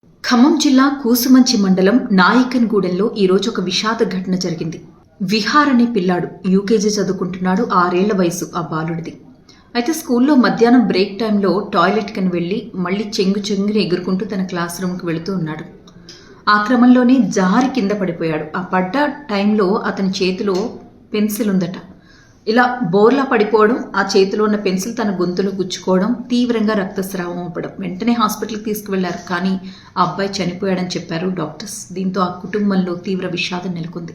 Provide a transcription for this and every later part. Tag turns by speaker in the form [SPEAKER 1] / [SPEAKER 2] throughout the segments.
[SPEAKER 1] ఖమ్మం జిల్లా కూసుమంచి మండలం నాయకన్గూడెంలో ఈరోజు ఒక విషాద ఘటన జరిగింది. విహార్ అనే పిల్లాడు యూకేజీ చదువుకుంటున్నాడు. 6 ఏళ్ల వయసు ఆ బాలుడిది. అయితే స్కూల్లో మధ్యాహ్నం బ్రేక్ టైంలో టాయిలెట్ కని వెళ్ళి మళ్ళీ చెంగుని ఎగురుకుంటూ తన క్లాస్ రూమ్కి వెళుతూ ఉన్నాడు. ఆ క్రమంలోనే జారి కింద పడిపోయాడు. ఆ పడ్డ టైంలో అతని చేతిలో పెన్సిల్ ఉందట. ఇలా బోర్లా పడిపోవడం, ఆ చేతిలో ఉన్న పెన్సిల్ తన గొంతులో గుచ్చుకోవడం, తీవ్రంగా రక్తస్రావం అవ్వడం. వెంటనే హాస్పిటల్కి తీసుకువెళ్లారు. కానీ ఆ అబ్బాయి చనిపోయాడని చెప్పారు డాక్టర్స్. దీంతో ఆ కుటుంబంలో తీవ్ర విషాదం నెలకొంది.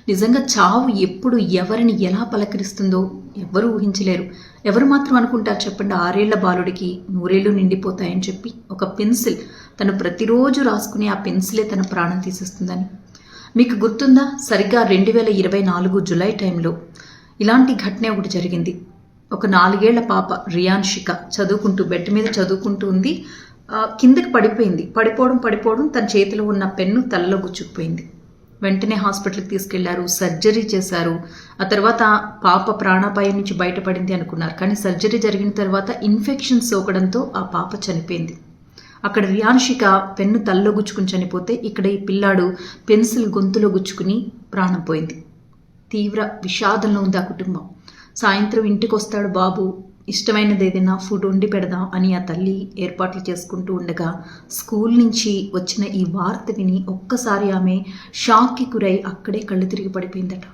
[SPEAKER 1] నిజంగా చావు ఎప్పుడు ఎవరిని ఎలా పలకరిస్తుందో ఎవరు ఊహించలేరు. ఎవరు మాత్రం అనుకుంటారు చెప్పండి, 6 ఏళ్ల బాలుడికి 100 ఏళ్లు నిండిపోతాయని చెప్పి. ఒక పెన్సిల్ తను ప్రతిరోజు రాసుకునే ఆ పెన్సిలే తన ప్రాణం తీసేస్తుందని. మీకు గుర్తుందా, సరిగ్గా 2024 జులై టైంలో ఇలాంటి ఘటనే ఒకటి జరిగింది. ఒక 4 ఏళ్ల పాప రియాన్షిక చదువుకుంటూ బెడ్ మీద చదువుకుంటూ ఉంది. కిందకి పడిపోవడం తన చేతిలో ఉన్న పెన్ను తలలో గుచ్చుకుపోయింది. వెంటనే హాస్పిటల్కి తీసుకెళ్లారు, సర్జరీ చేశారు. ఆ తర్వాత పాప ప్రాణాపాయం నుంచి బయటపడింది అనుకున్నారు. కానీ సర్జరీ జరిగిన తర్వాత ఇన్ఫెక్షన్ సోకడంతో ఆ పాప చనిపోయింది. అక్కడ రియాన్షిక పెన్ను తలలో గుచ్చుకుని చనిపోతే, ఇక్కడ ఈ పిల్లాడు పెన్సిల్ గొంతులో గుచ్చుకుని ప్రాణం పోయింది. తీవ్ర విషాదంలో ఉంది ఆ కుటుంబం. సాయంత్రం ఇంటికి వస్తాడు బాబు, ఇష్టమైనది ఏదైనా ఫుడ్ వండి పెడదాం అని ఆ తల్లి ఏర్పాట్లు చేసుకుంటూ ఉండగా స్కూల్ నుంచి వచ్చిన ఈ వార్త విని ఒక్కసారి ఆమె షాక్కి గురై అక్కడే కళ్ళు తిరిగి పడిపోయిందట.